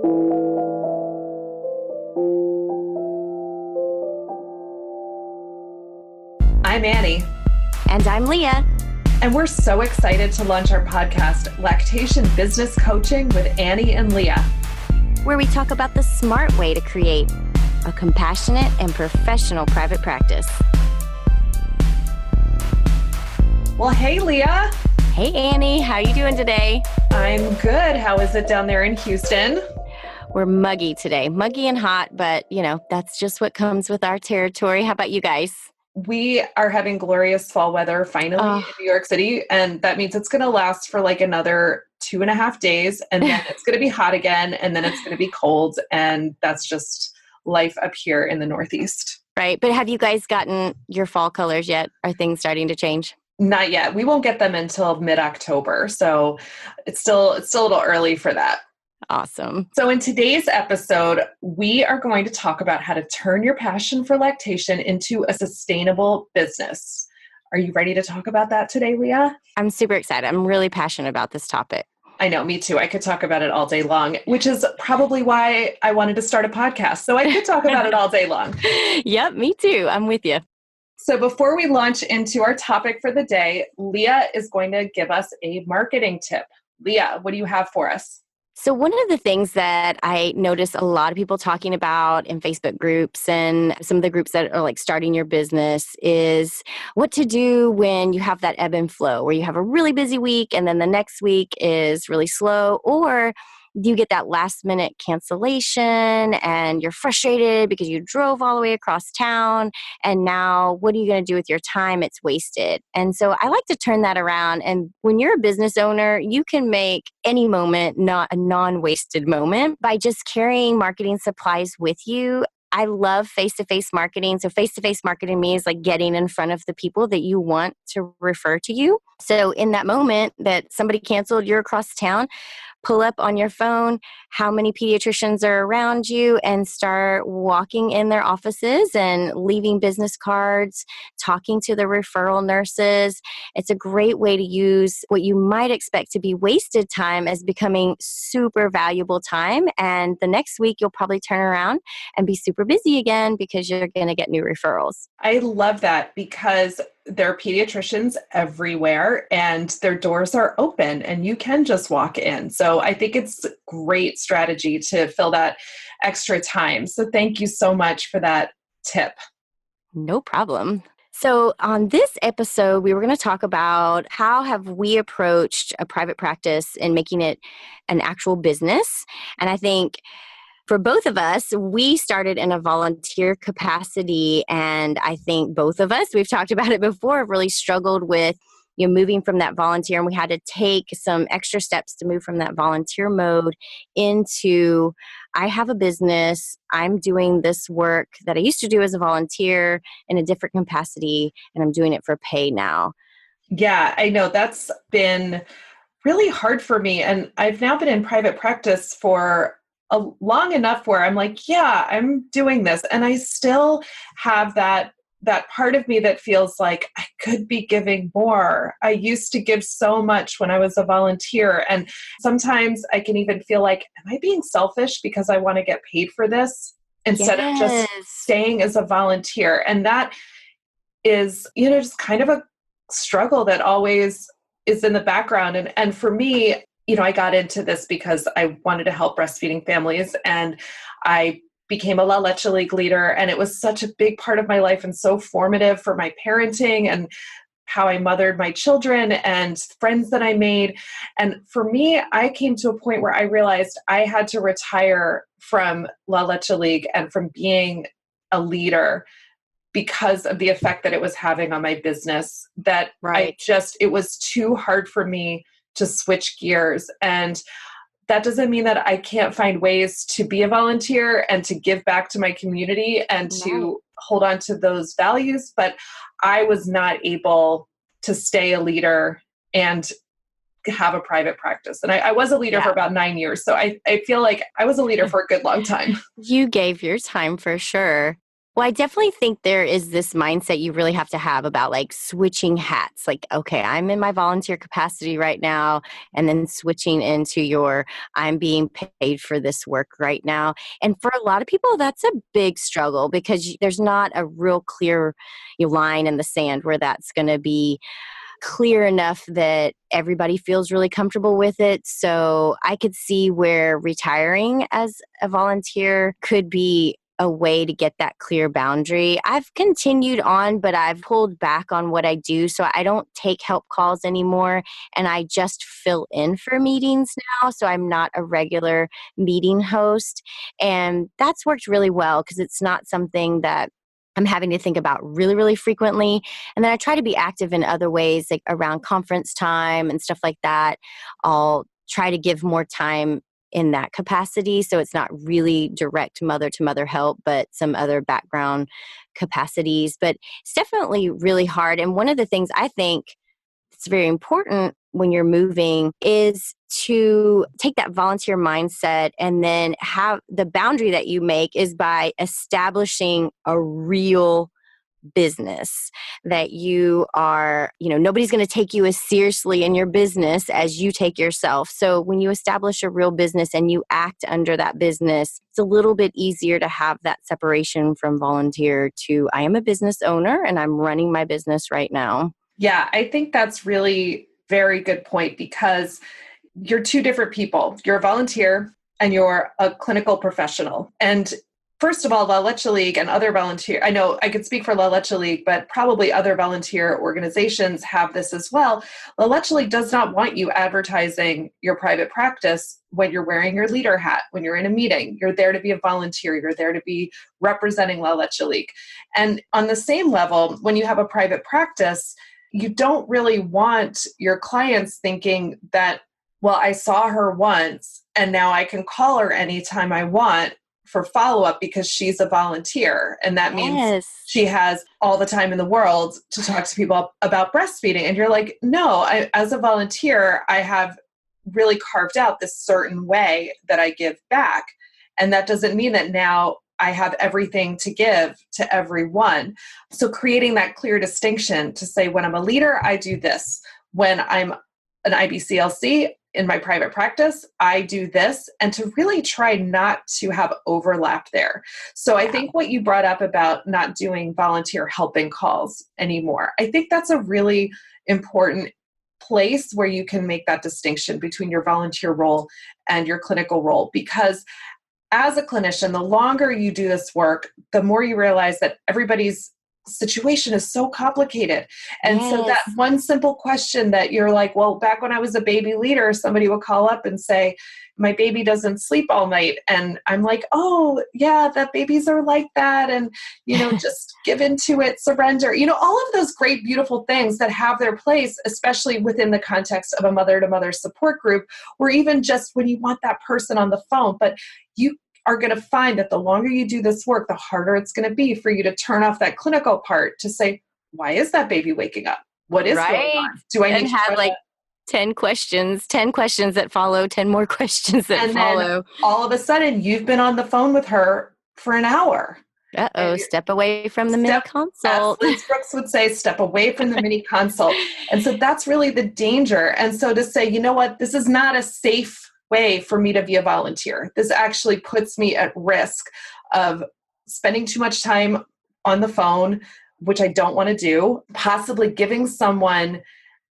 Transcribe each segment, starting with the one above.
I'm Annie. And I'm Leah. And we're so excited to launch our podcast, Lactation Business Coaching with Annie and Leah, where we talk about the smart way to create a compassionate and professional private practice. Well, hey, Leah. Hey, Annie. How are you doing today? I'm good. How is it down there in Houston? We're muggy today. Muggy and hot, but that's just what comes with our territory. How about you guys? We are having glorious fall weather finally in New York City, and that means it's going to last for like another 2.5 days, and then it's going to be hot again, and then it's going to be cold, and that's just life up here in the Northeast. Right, but have you guys gotten your fall colors yet? Are things starting to change? Not yet. We won't get them until mid-October, so it's still a little early for that. Awesome. So in today's episode, we are going to talk about how to turn your passion for lactation into a sustainable business. Are you ready to talk about that today, Leah? I'm super excited. I'm really passionate about this topic. I know, me too. I could talk about it all day long, which is probably why I wanted to start a podcast. So I could talk about it all day long. Yep, me too. I'm with you. So before we launch into our topic for the day, Leah is going to give us a marketing tip. Leah, what do you have for us? So one of the things that I notice a lot of people talking about in Facebook groups and some of the groups that are like starting your business is what to do when you have that ebb and flow, where you have a really busy week and then the next week is really slow, or you get that last minute cancellation and you're frustrated because you drove all the way across town and now what are you going to do with your time? It's wasted. And so I like to turn that around. And when you're a business owner, you can make any moment not a non-wasted moment by just carrying marketing supplies with you. I love face-to-face marketing. So face-to-face marketing means like getting in front of the people that you want to refer to you. So in that moment that somebody canceled, you're across town, pull up on your phone how many pediatricians are around you and start walking in their offices and leaving business cards, talking to the referral nurses. It's a great way to use what you might expect to be wasted time as becoming super valuable time. And the next week, you'll probably turn around and be super busy again because you're going to get new referrals. I love that because there are pediatricians everywhere and their doors are open and you can just walk in. So I think it's a great strategy to fill that extra time. So thank you so much for that tip. No problem. So on this episode, we were going to talk about how have we approached a private practice and making it an actual business. And I think for both of us, we started in a volunteer capacity, and I think both of us, we've talked about it before, really struggled with moving from that volunteer, and we had to take some extra steps to move from that volunteer mode into, I have a business, I'm doing this work that I used to do as a volunteer in a different capacity, and I'm doing it for pay now. Yeah, I know that's been really hard for me, and I've now been in private practice for long enough where I'm like, yeah, I'm doing this. And I still have that part of me that feels like I could be giving more. I used to give so much when I was a volunteer. And sometimes I can even feel like, am I being selfish because I want to get paid for this instead of just staying as a volunteer? And that is, just kind of a struggle that always is in the background. And for me, I got into this because I wanted to help breastfeeding families, and I became a La Leche League leader, and it was such a big part of my life and so formative for my parenting and how I mothered my children and friends that I made. And for me, I came to a point where I realized I had to retire from La Leche League and from being a leader because of the effect that it was having on my business, that it was too hard for me to switch gears. And that doesn't mean that I can't find ways to be a volunteer and to give back to my community and to hold on to those values. But I was not able to stay a leader and have a private practice. And I was a leader for about 9 years. So I feel like I was a leader for a good long time. You gave your time for sure. Well, I definitely think there is this mindset you really have to have about like switching hats. Like, okay, I'm in my volunteer capacity right now, and then switching into your I'm being paid for this work right now. And for a lot of people, that's a big struggle because there's not a real clear line in the sand where that's going to be clear enough that everybody feels really comfortable with it. So I could see where retiring as a volunteer could be a way to get that clear boundary. I've continued on, but I've pulled back on what I do. So I don't take help calls anymore. And I just fill in for meetings now. So I'm not a regular meeting host. And that's worked really well because it's not something that I'm having to think about really, really frequently. And then I try to be active in other ways, like around conference time and stuff like that. I'll try to give more time in that capacity. So it's not really direct mother to mother help, but some other background capacities. But it's definitely really hard. And one of the things I think it's very important when you're moving is to take that volunteer mindset and then have the boundary that you make is by establishing a real business that you are, nobody's going to take you as seriously in your business as you take yourself. So when you establish a real business and you act under that business, it's a little bit easier to have that separation from volunteer to I am a business owner and I'm running my business right now. Yeah, I think that's really very good point because you're two different people. You're a volunteer and you're a clinical professional. And first of all, La Leche League and other volunteer, I know I could speak for La Leche League, but probably other volunteer organizations have this as well. La Leche League does not want you advertising your private practice when you're wearing your leader hat, when you're in a meeting. You're there to be a volunteer. You're there to be representing La Leche League. And on the same level, when you have a private practice, you don't really want your clients thinking that, well, I saw her once and now I can call her anytime I want for follow-up because she's a volunteer. And that means she has all the time in the world to talk to people about breastfeeding. And you're like, no, as a volunteer, I have really carved out this certain way that I give back. And that doesn't mean that now I have everything to give to everyone. So creating that clear distinction to say, when I'm a leader, I do this. When I'm an IBCLC in my private practice, I do this, and to really try not to have overlap there. So I think what you brought up about not doing volunteer helping calls anymore, I think that's a really important place where you can make that distinction between your volunteer role and your clinical role. Because as a clinician, the longer you do this work, the more you realize that everybody's situation is so complicated. And so that one simple question that you're like, well, back when I was a baby leader, somebody would call up and say, my baby doesn't sleep all night. And I'm like, oh yeah, that babies are like that. And, just give into it, surrender, all of those great, beautiful things that have their place, especially within the context of a mother-to-mother support group, or even just when you want that person on the phone. But you are going to find that the longer you do this work, the harder it's going to be for you to turn off that clinical part to say, why is that baby waking up? What is going on? Do I need to have 10 questions that follow, 10 more questions that follow. Then all of a sudden you've been on the phone with her for an hour. Step away from the mini consult. As Liz Brooks would say, step away from the mini consult. And so that's really the danger. And so to say, you know what, this is not a safe way for me to be a volunteer. This actually puts me at risk of spending too much time on the phone, which I don't want to do, possibly giving someone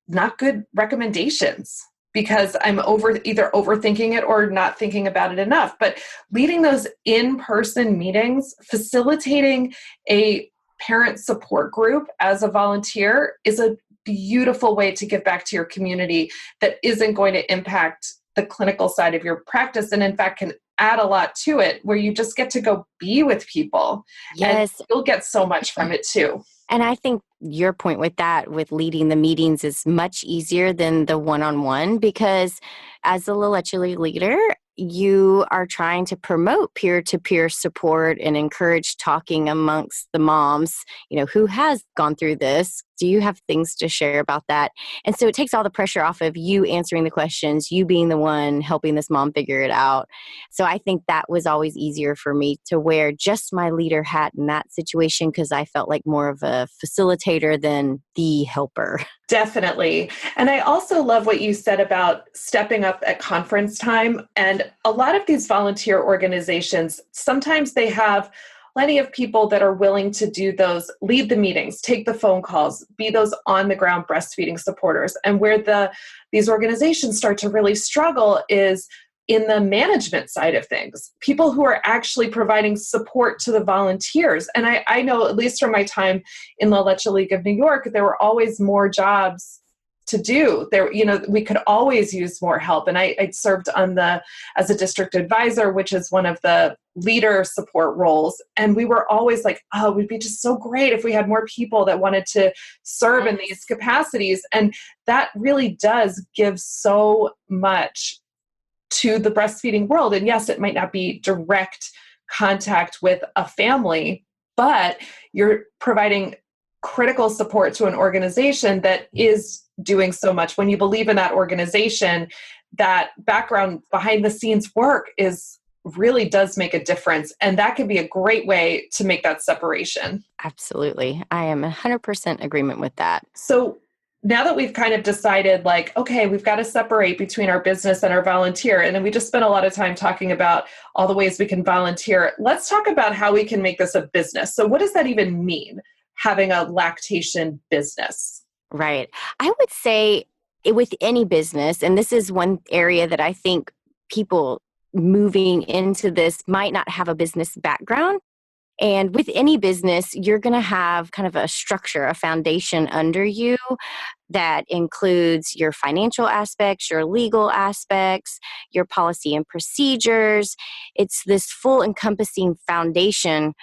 not good recommendations because I'm either overthinking it or not thinking about it enough. But leading those in-person meetings, facilitating a parent support group as a volunteer is a beautiful way to give back to your community that isn't going to impact the clinical side of your practice, and in fact can add a lot to it where you just get to go be with people. And you'll get so much from it too. And I think your point with that, with leading the meetings, is much easier than the one-on-one because as a La Leche League leader, you are trying to promote peer-to-peer support and encourage talking amongst the moms, who has gone through this. Do you have things to share about that? And so it takes all the pressure off of you answering the questions, you being the one helping this mom figure it out. So I think that was always easier for me to wear just my leader hat in that situation because I felt like more of a facilitator than the helper. Definitely. And I also love what you said about stepping up at conference time. And a lot of these volunteer organizations, sometimes they have plenty of people that are willing to do those, lead the meetings, take the phone calls, be those on the ground breastfeeding supporters. And where these organizations start to really struggle is in the management side of things, people who are actually providing support to the volunteers. And I know, at least from my time in La Leche League of New York, there were always more jobs to do. There, we could always use more help. And I served as a district advisor, which is one of the leader support roles. And we were always like, oh, it would be just so great if we had more people that wanted to serve in these capacities. And that really does give so much to the breastfeeding world. And yes, it might not be direct contact with a family, but you're providing critical support to an organization that is doing so much. When you believe in that organization, that background behind the scenes work really does make a difference. And that can be a great way to make that separation. Absolutely. I am 100% agreement with that. So now that we've kind of decided like, okay, we've got to separate between our business and our volunteer. And then we just spent a lot of time talking about all the ways we can volunteer. Let's talk about how we can make this a business. So what does that even mean, having a lactation business? Right. I would say with any business, and this is one area that I think people moving into this might not have a business background. And with any business, you're going to have kind of a structure, a foundation under you that includes your financial aspects, your legal aspects, your policy and procedures. It's this full encompassing foundation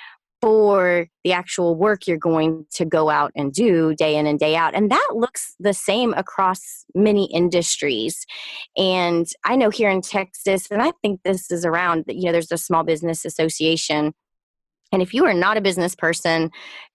for the actual work you're going to go out and do day in and day out. And that looks the same across many industries. And I know here in Texas, and I think this is around, there's a Small Business Association. And if you are not a business person,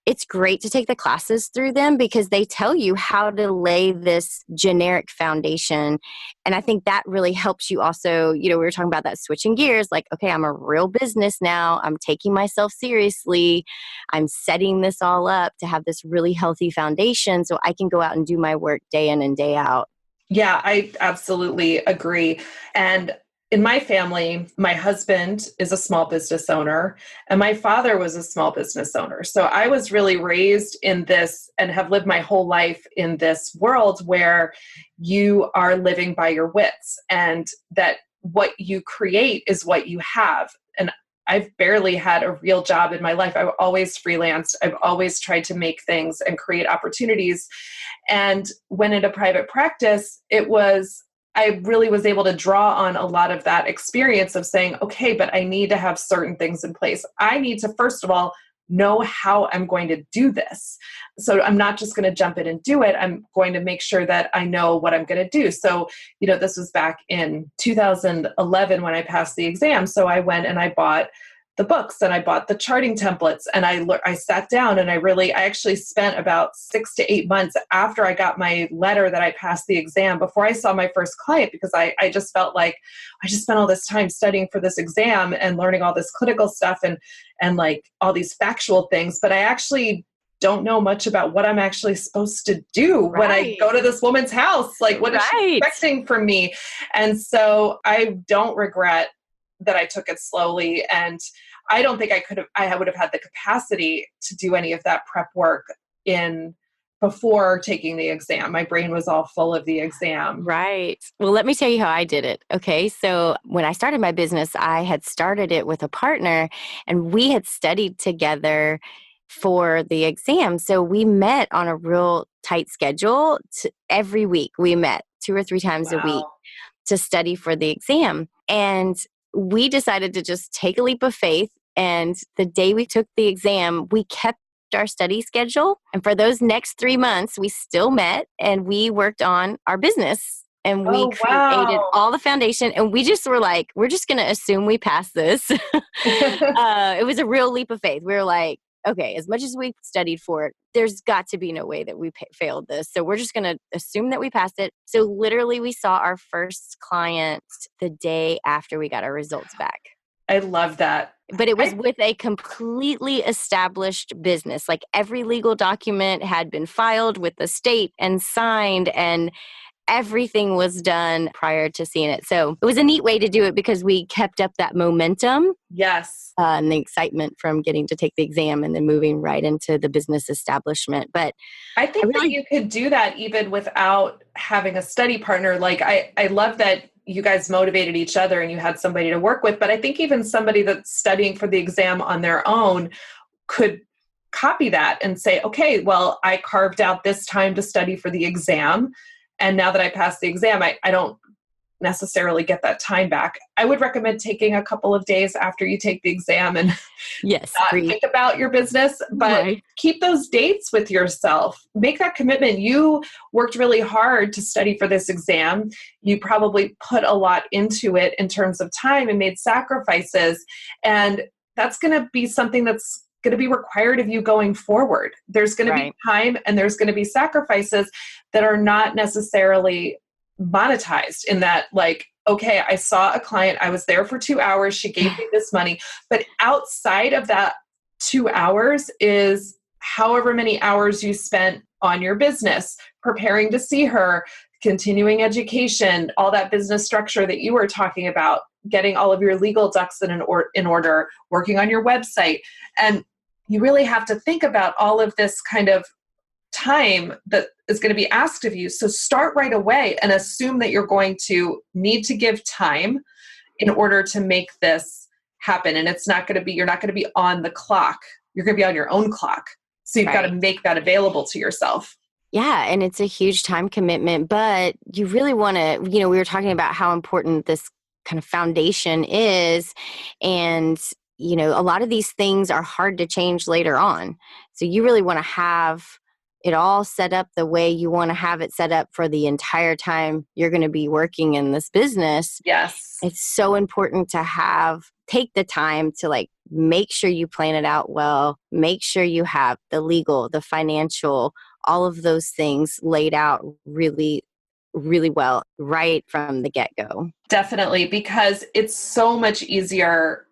it's great to take the classes through them because they tell you how to lay this generic foundation. And I think that really helps you also, we were talking about that switching gears, like, okay, I'm a real business now. I'm taking myself seriously. I'm setting this all up to have this really healthy foundation so I can go out and do my work day in and day out. Yeah, I absolutely agree. And in my family, my husband is a small business owner and my father was a small business owner. So I was really raised in this and have lived my whole life in this world where you are living by your wits and that what you create is what you have. And I've barely had a real job in my life. I've always freelanced. I've always tried to make things and create opportunities. And when in a private practice, I really was able to draw on a lot of that experience of saying, okay, but I need to have certain things in place. I need to, first of all, know how I'm going to do this. So I'm not just going to jump in and do it. I'm going to make sure that I know what I'm going to do. So, this was back in 2011 when I passed the exam. So I went and I bought the books and I bought the charting templates and I sat down and I actually spent about 6 to 8 months after I got my letter that I passed the exam before I saw my first client because I just felt like I just spent all this time studying for this exam and learning all this clinical stuff and like all these factual things, but I actually don't know much about what I'm actually supposed to do when I go to this woman's house. Like, what is she expecting from me? And so I don't regret that I took it slowly. And I don't think I would have had the capacity to do any of that prep work before taking the exam. My brain was all full of the exam. Right. Well, let me tell you how I did it. Okay. So when I started my business, I had started it with a partner and we had studied together for the exam. So we met on a real tight schedule. Every week we met 2 or 3 times a week to study for the exam. And we decided to just take a leap of faith. And the day we took the exam, we kept our study schedule. And for those next 3 months, we still met and we worked on our business. And we created all the foundation. And we just were like, we're just going to assume we pass this. It was a real leap of faith. We were like, okay, as much as we studied for it, there's got to be no way that we failed this. So we're just going to assume that we passed it. So literally we saw our first client the day after we got our results back. I love that. But it was with a completely established business. Like every legal document had been filed with the state and signed, and everything was done prior to seeing it. So it was a neat way to do it because we kept up that momentum. Yes. And the excitement from getting to take the exam and then moving right into the business establishment. But I think that you could do that even without having a study partner. Like I love that you guys motivated each other and you had somebody to work with, but I think even somebody that's studying for the exam on their own could copy that and say, okay, well, I carved out this time to study for the exam. And now that I passed the exam, I don't necessarily get that time back. I would recommend taking a couple of days after you take the exam and yes, not think about your business, but keep those dates with yourself. Make that commitment. You worked really hard to study for this exam. You probably put a lot into it in terms of time and made sacrifices. And that's going to be something that's going to be required of you going forward. There's going to be time and there's going to be sacrifices that are not necessarily monetized in that, like, okay, I saw a client, I was there for 2 hours, she gave me this money. But outside of that 2 hours is however many hours you spent on your business, preparing to see her, continuing education, all that business structure that you were talking about, getting all of your legal ducks in order, working on your website. And you really have to think about all of this kind of time that is going to be asked of you. So start right away and assume that you're going to need to give time in order to make this happen. And it's not going to be, you're not going to be on the clock. You're going to be on your own clock. So you've got to make that available to yourself. Yeah. And it's a huge time commitment, but you really want to, we were talking about how important this kind of foundation is. And, a lot of these things are hard to change later on. So you really want to have it all set up the way you want to have it set up for the entire time you're going to be working in this business. Yes. It's so important to take the time to make sure you plan it out well, make sure you have the legal, the financial, all of those things laid out really, really well right from the get-go. Definitely, because it's so much easier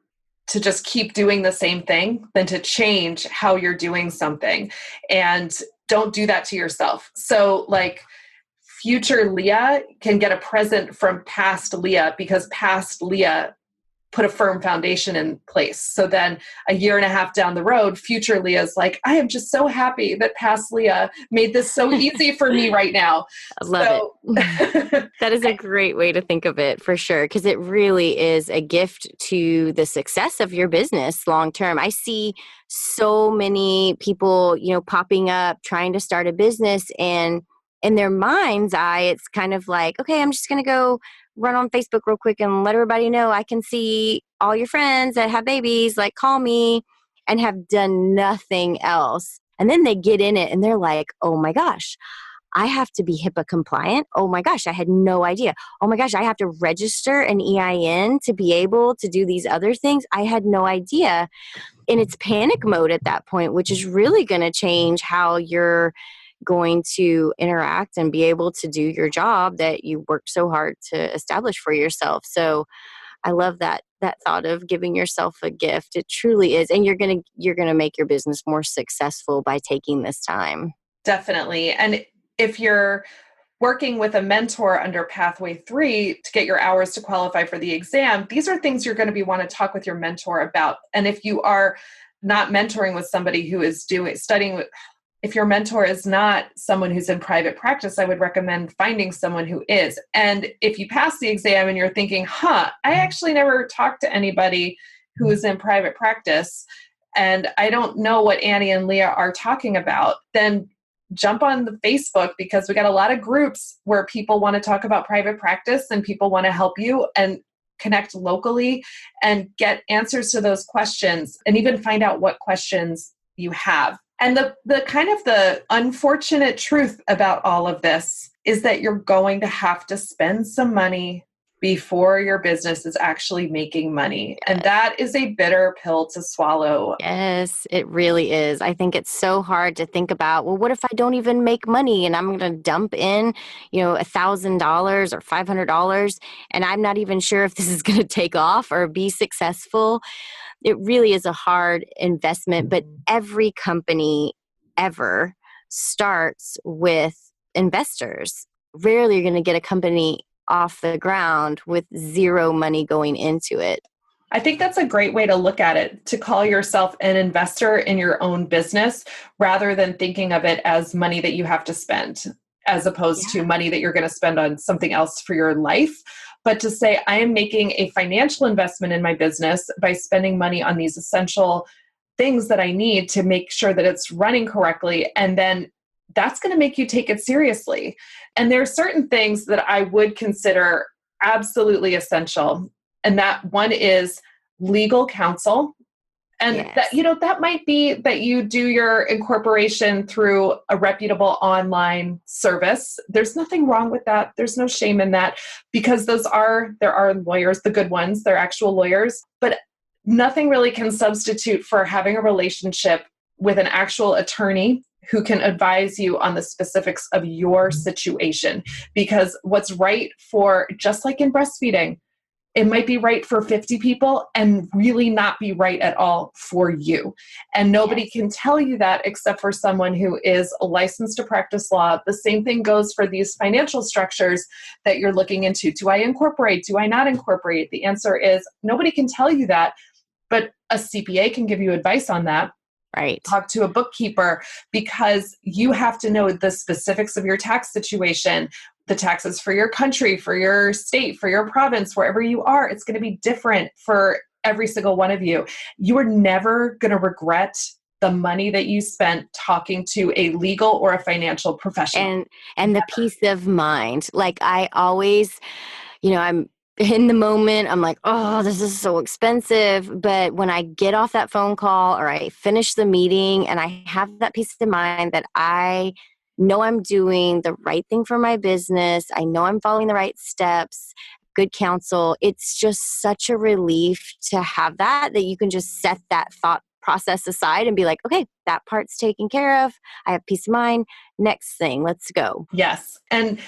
to just keep doing the same thing than to change how you're doing something. And don't do that to yourself. So future Leah can get a present from past Leah because past Leah put a firm foundation in place. So then a year and a half down the road, future Leah's like, I am just so happy that past Leah made this so easy for me right now. I love it. That is a great way to think of it for sure, because it really is a gift to the success of your business long term. I see so many people, popping up trying to start a business, and in their mind's eye, it's kind of like, okay, I'm just going to go run on Facebook real quick and let everybody know I can see all your friends that have babies, call me, and have done nothing else. And then they get in it and they're like, oh my gosh, I have to be HIPAA compliant. Oh my gosh, I had no idea. Oh my gosh, I have to register an EIN to be able to do these other things. I had no idea. And it's panic mode at that point, which is really going to change how you're going to interact and be able to do your job that you worked so hard to establish for yourself. So I love that thought of giving yourself a gift. It truly is. And you're going to make your business more successful by taking this time. Definitely. And if you're working with a mentor under Pathway 3 to get your hours to qualify for the exam, these are things you're going to want to talk with your mentor about. And if you are not mentoring with somebody who is if your mentor is not someone who's in private practice, I would recommend finding someone who is. And if you pass the exam and you're thinking, I actually never talked to anybody who is in private practice, and I don't know what Annie and Leah are talking about, then jump on the Facebook, because we got a lot of groups where people want to talk about private practice and people want to help you and connect locally and get answers to those questions and even find out what questions you have. And the kind of the unfortunate truth about all of this is that you're going to have to spend some money before your business is actually making money. And that is a bitter pill to swallow. Yes, it really is. I think it's so hard to think about, well, what if I don't even make money and I'm going to dump in, $1,000 or $500 and I'm not even sure if this is going to take off or be successful. It really is a hard investment, but every company ever starts with investors. Rarely you're going to get a company off the ground with zero money going into it. I think that's a great way to look at it, to call yourself an investor in your own business rather than thinking of it as money that you have to spend, as opposed to money that you're going to spend on something else for your life. But to say, I am making a financial investment in my business by spending money on these essential things that I need to make sure that it's running correctly. And then that's going to make you take it seriously. And there are certain things that I would consider absolutely essential. And that one is legal counsel. And that might be that you do your incorporation through a reputable online service. There's nothing wrong with that. There's no shame in that, because there are lawyers, the good ones, they're actual lawyers, but nothing really can substitute for having a relationship with an actual attorney who can advise you on the specifics of your situation. Because what's right for, just like in breastfeeding, it might be right for 50 people and really not be right at all for you. And nobody can tell you that except for someone who is licensed to practice law. The same thing goes for these financial structures that you're looking into. Do I incorporate? Do I not incorporate? The answer is nobody can tell you that, but a CPA can give you advice on that. Right. Talk to a bookkeeper, because you have to know the specifics of your tax situation, the taxes for your country, for your state, for your province, wherever you are. It's going to be different for every single one of you. You are never going to regret the money that you spent talking to a legal or a financial professional. And the peace of mind. Like I always, I'm in the moment, I'm like, oh, this is so expensive. But when I get off that phone call or I finish the meeting and I have that peace of mind that I know I'm doing the right thing for my business, I know I'm following the right steps, good counsel, it's just such a relief to have that you can just set that thought process aside and be like, okay, that part's taken care of. I have peace of mind. Next thing, let's go. Yes. And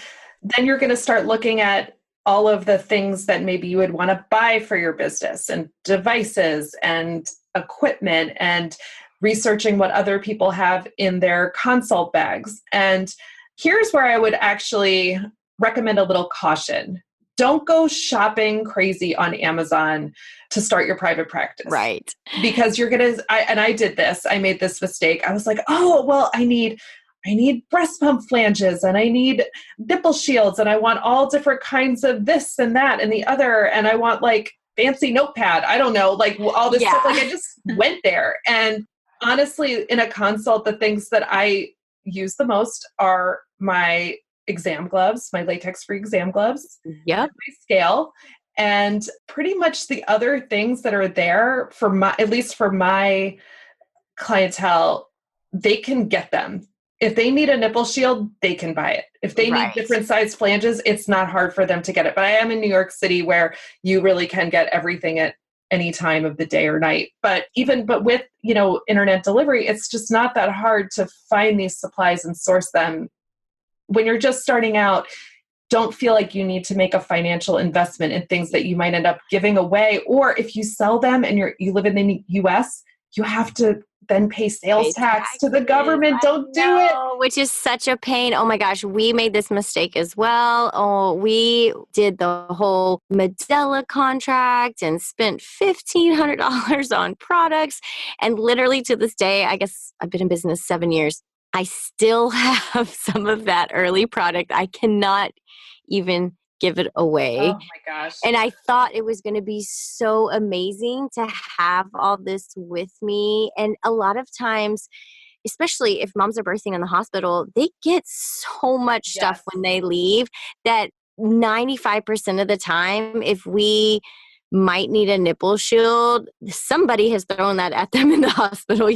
then you're going to start looking at all of the things that maybe you would want to buy for your business, and devices and equipment, and researching what other people have in their consult bags. And here's where I would actually recommend a little caution. Don't go shopping crazy on Amazon to start your private practice. Right. Because you're going to, I did this, I made this mistake. I was like, oh, well, I need breast pump flanges, and I need nipple shields, and I want all different kinds of this and that and the other. And I want like fancy notepad. I don't know, like all this stuff. Like I just went there. And honestly, in a consult, the things that I use the most are my exam gloves, my latex-free exam gloves, my scale, and pretty much the other things that are there for at least for my clientele, they can get them. If they need a nipple shield, they can buy it. If they need different size flanges, it's not hard for them to get it. But I am in New York City, where you really can get everything at any time of the day or night. But with, internet delivery, it's just not that hard to find these supplies and source them. When you're just starting out, don't feel like you need to make a financial investment in things that you might end up giving away. Or if you sell them and you live in the US, you have to then pay sales tax to the government. Don't do it. Which is such a pain. Oh my gosh, we made this mistake as well. Oh, we did the whole Medela contract and spent $1,500 on products. And literally to this day, I guess I've been in business 7 years, I still have some of that early product. I cannot even give it away. Oh my gosh. And I thought it was going to be so amazing to have all this with me. And a lot of times, especially if moms are birthing in the hospital, they get so much stuff when they leave that 95% of the time, if we might need a nipple shield, somebody has thrown that at them in the hospital,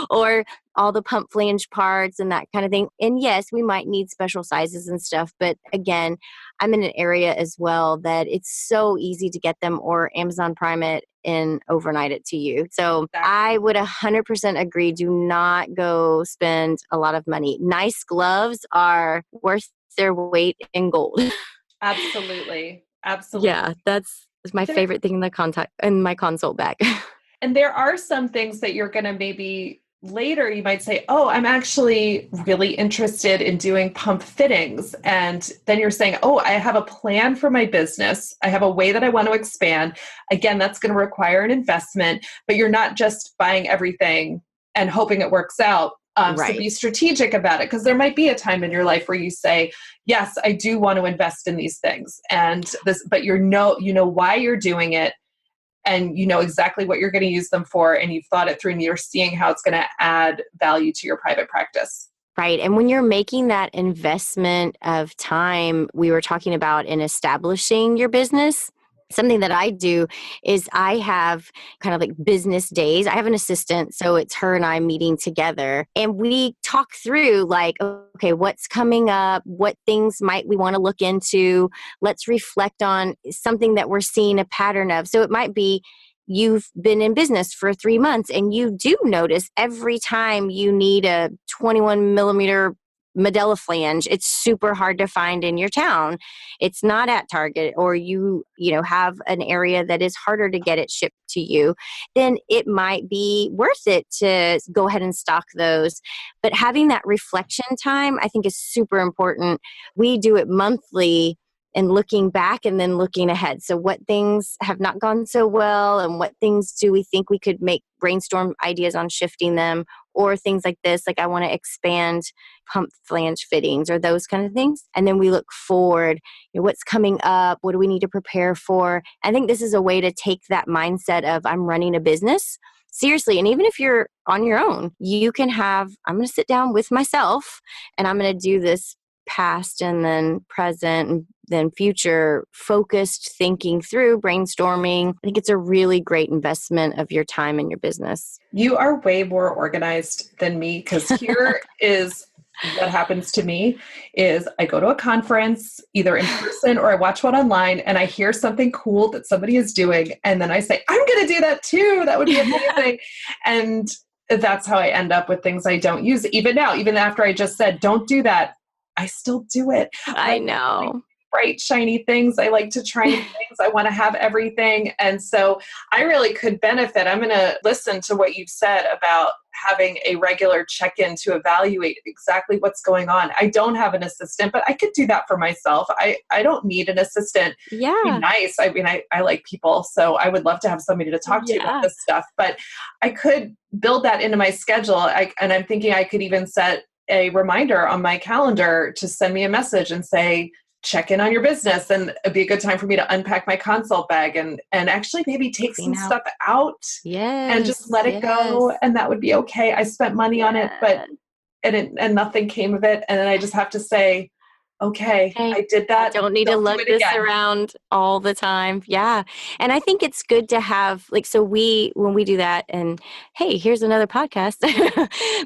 or all the pump flange parts and that kind of thing. And yes, we might need special sizes and stuff. But again, I'm in an area as well that it's so easy to get them or Amazon Prime it and overnight it to you. So I would 100% agree. Do not go spend a lot of money. Nice gloves are worth their weight in gold. Absolutely. Absolutely. Yeah, that's my favorite thing in my consult bag. And there are some things that you're going to maybe later, you might say, oh, I'm actually really interested in doing pump fittings. And then you're saying, oh, I have a plan for my business. I have a way that I want to expand. Again, that's going to require an investment, but you're not just buying everything and hoping it works out. Right. So be strategic about it, because there might be a time in your life where you say, yes, I do want to invest in these things. And this, but you know why you're doing it. And you know exactly what you're going to use them for, and you've thought it through, and you're seeing how it's going to add value to your private practice. Right. And when you're making that investment of time, we were talking about in establishing your business, something that I do is I have kind of like business days. I have an assistant, so it's her and I meeting together, and we talk through like, okay, what's coming up? What things might we want to look into? Let's reflect on something that we're seeing a pattern of. So it might be you've been in business for 3 months and you do notice every time you need a 21 millimeter Medela flange, it's super hard to find in your town. It's not at Target, or you have an area that is harder to get it shipped to you, then it might be worth it to go ahead and stock those. But having that reflection time, I think, is super important. We do it monthly, and looking back and then looking ahead. So what things have not gone so well, and what things do we think we could brainstorm ideas on shifting them, or things like this, like I want to expand pump flange fittings or those kind of things. And then we look forward, what's coming up? What do we need to prepare for? I think this is a way to take that mindset of I'm running a business seriously. And even if you're on your own, you can have, I'm going to sit down with myself and I'm going to do this past and then present and then future focused thinking through, brainstorming. I think it's a really great investment of your time in your business. You are way more organized than me, because here is what happens to me is I go to a conference either in person or I watch one online, and I hear something cool that somebody is doing. And then I say, I'm going to do that too. That would be amazing. And that's how I end up with things I don't use. Even now, even after I just said, don't do that, I still do it. I know. Bright, shiny things. I like to try new things. I want to have everything. And so I really could benefit. I'm going to listen to what you've said about having a regular check-in to evaluate exactly what's going on. I don't have an assistant, but I could do that for myself. I don't need an assistant. Yeah. It'd be nice. I mean, I like people, so I would love to have somebody to talk to about this stuff, but I could build that into my schedule. And I'm thinking I could even set a reminder on my calendar to send me a message and say, check in on your business. And it'd be a good time for me to unpack my consult bag and actually maybe take some stuff out and just let it go. And that would be okay. I spent money on it, but and nothing came of it. And then I just have to say, okay, I did that. I don't need to lug this around all the time. Yeah. And I think it's good to have, so when we do that, and hey, here's another podcast.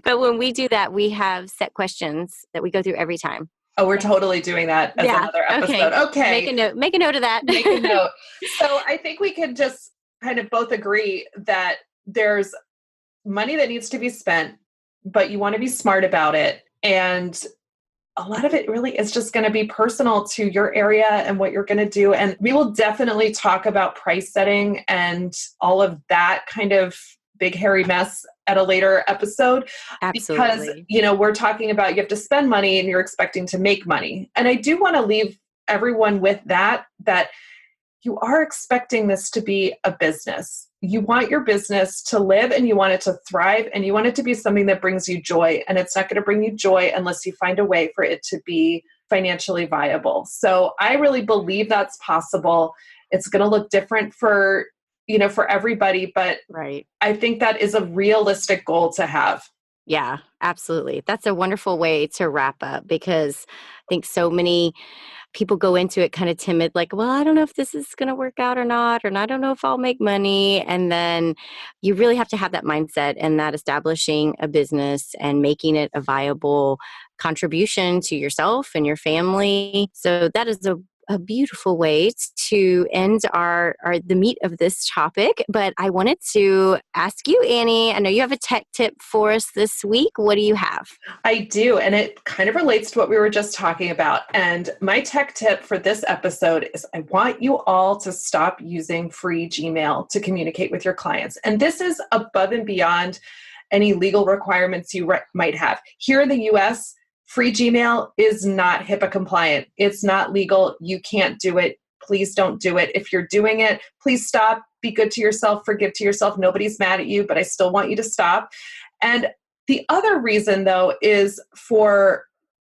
But when we do that, we have set questions that we go through every time. Oh, we're totally doing that as another episode. Okay. Make a note of that. Make a note. So I think we could just kind of both agree that there's money that needs to be spent, but you want to be smart about it. And a lot of it really is just going to be personal to your area and what you're going to do. And we will definitely talk about price setting and all of that kind of big, hairy mess at a later episode. Absolutely. Because, we're talking about you have to spend money and you're expecting to make money. And I do want to leave everyone with that you are expecting this to be a business. You want your business to live and you want it to thrive and you want it to be something that brings you joy. And it's not going to bring you joy unless you find a way for it to be financially viable. So I really believe that's possible. It's going to look different for everybody, but right. I think that is a realistic goal to have. Yeah, absolutely. That's a wonderful way to wrap up, because I think so many people go into it kind of timid, like, well, I don't know if this is going to work out or not, or I don't know if I'll make money. And then you really have to have that mindset and that establishing a business and making it a viable contribution to yourself and your family. So that is a beautiful way to end the meat of this topic. But I wanted to ask you, Annie, I know you have a tech tip for us this week. What do you have? I do, and it kind of relates to what we were just talking about. And my tech tip for this episode is I want you all to stop using free Gmail to communicate with your clients. And this is above and beyond any legal requirements you might have. Here in the US, free Gmail is not HIPAA compliant. It's not legal. You can't do it. Please don't do it. If you're doing it, please stop. Be good to yourself. Forgive to yourself. Nobody's mad at you, but I still want you to stop. And the other reason, though, is for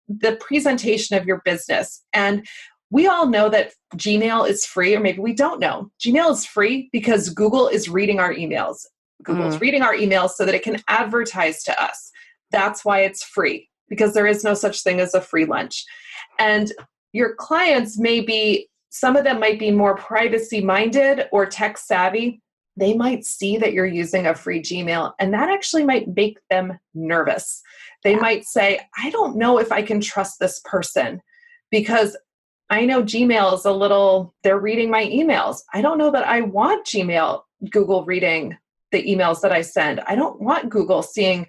the presentation of your business. And we all know that Gmail is free, or maybe we don't know. Gmail is free because Google is reading our emails. Google's reading our emails so that it can advertise to us. That's why it's free, because there is no such thing as a free lunch. And your clients some of them might be more privacy minded or tech savvy. They might see that you're using a free Gmail, and that actually might make them nervous. They might say, I don't know if I can trust this person because I know Gmail is they're reading my emails. I don't know that I want Google reading the emails that I send. I don't want Google seeing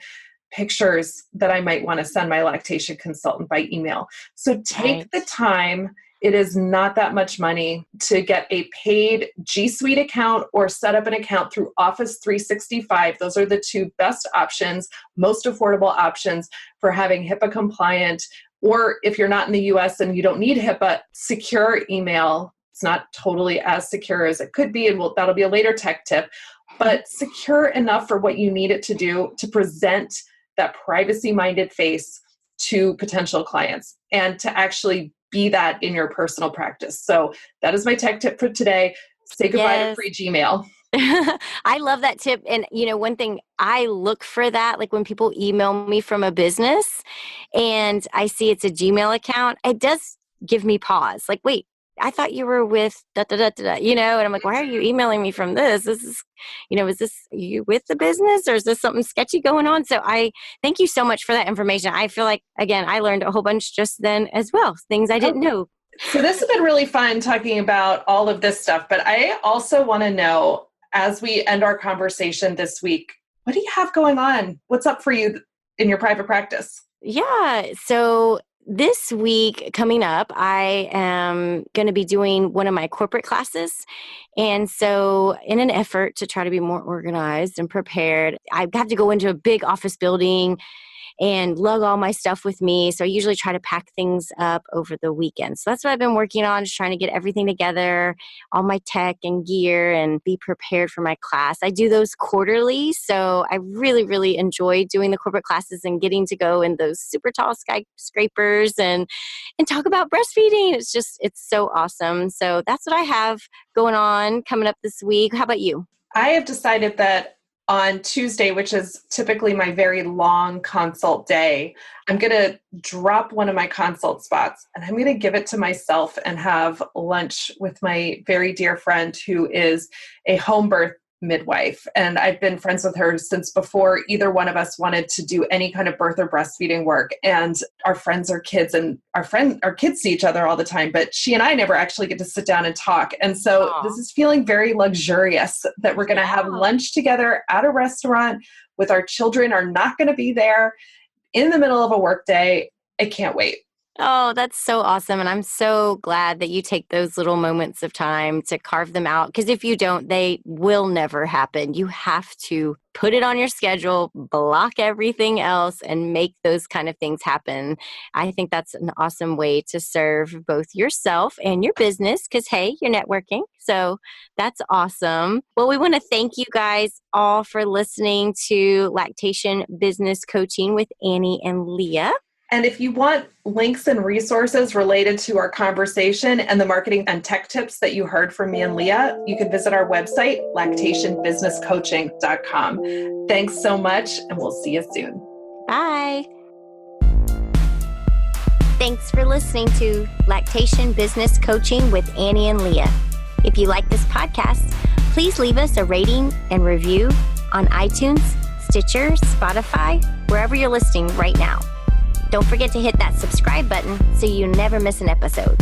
pictures that I might want to send my lactation consultant by email. So take the time. It is not that much money to get a paid G Suite account or set up an account through Office 365. Those are the two best options, most affordable options for having HIPAA compliant, or if you're not in the US and you don't need HIPAA, secure email. It's not totally as secure as it could be, and that'll be a later tech tip, but secure enough for what you need it to do to present that privacy-minded face to potential clients and to actually be that in your personal practice. So that is my tech tip for today. Say goodbye to free Gmail. I love that tip. And, one thing I look for that, like when people email me from a business and I see it's a Gmail account, it does give me pause. Like, wait, I thought you were with da da da da, and I'm like, why are you emailing me from this? This is, is this you with the business or is this something sketchy going on? So I thank you so much for that information. I feel like, again, I learned a whole bunch just then as well, things I didn't know. So this has been really fun talking about all of this stuff, but I also want to know, as we end our conversation this week, what do you have going on? What's up for you in your private practice? Yeah. So this week coming up, I am going to be doing one of my corporate classes. And so in an effort to try to be more organized and prepared, I have to go into a big office building and lug all my stuff with me. So I usually try to pack things up over the weekend. So that's what I've been working on, just trying to get everything together, all my tech and gear, and be prepared for my class. I do those quarterly. So I really, really enjoy doing the corporate classes and getting to go in those super tall skyscrapers and talk about breastfeeding. It's so awesome. So that's what I have going on coming up this week. How about you? I have decided that on Tuesday, which is typically my very long consult day, I'm going to drop one of my consult spots and I'm going to give it to myself and have lunch with my very dear friend who is a home birth midwife. And I've been friends with her since before either one of us wanted to do any kind of birth or breastfeeding work. And our friends are kids, and our kids see each other all the time, but she and I never actually get to sit down and talk. And so This is feeling very luxurious that we're going to have lunch together at a restaurant with our children are not going to be there in the middle of a work day. I can't wait. Oh, that's so awesome. And I'm so glad that you take those little moments of time to carve them out. Because if you don't, they will never happen. You have to put it on your schedule, block everything else, and make those kind of things happen. I think that's an awesome way to serve both yourself and your business because, hey, you're networking. So that's awesome. Well, we want to thank you guys all for listening to Lactation Business Coaching with Annie and Leah. And if you want links and resources related to our conversation and the marketing and tech tips that you heard from me and Leah, you can visit our website, lactationbusinesscoaching.com. Thanks so much, and we'll see you soon. Bye. Thanks for listening to Lactation Business Coaching with Annie and Leah. If you like this podcast, please leave us a rating and review on iTunes, Stitcher, Spotify, wherever you're listening right now. Don't forget to hit that subscribe button so you never miss an episode.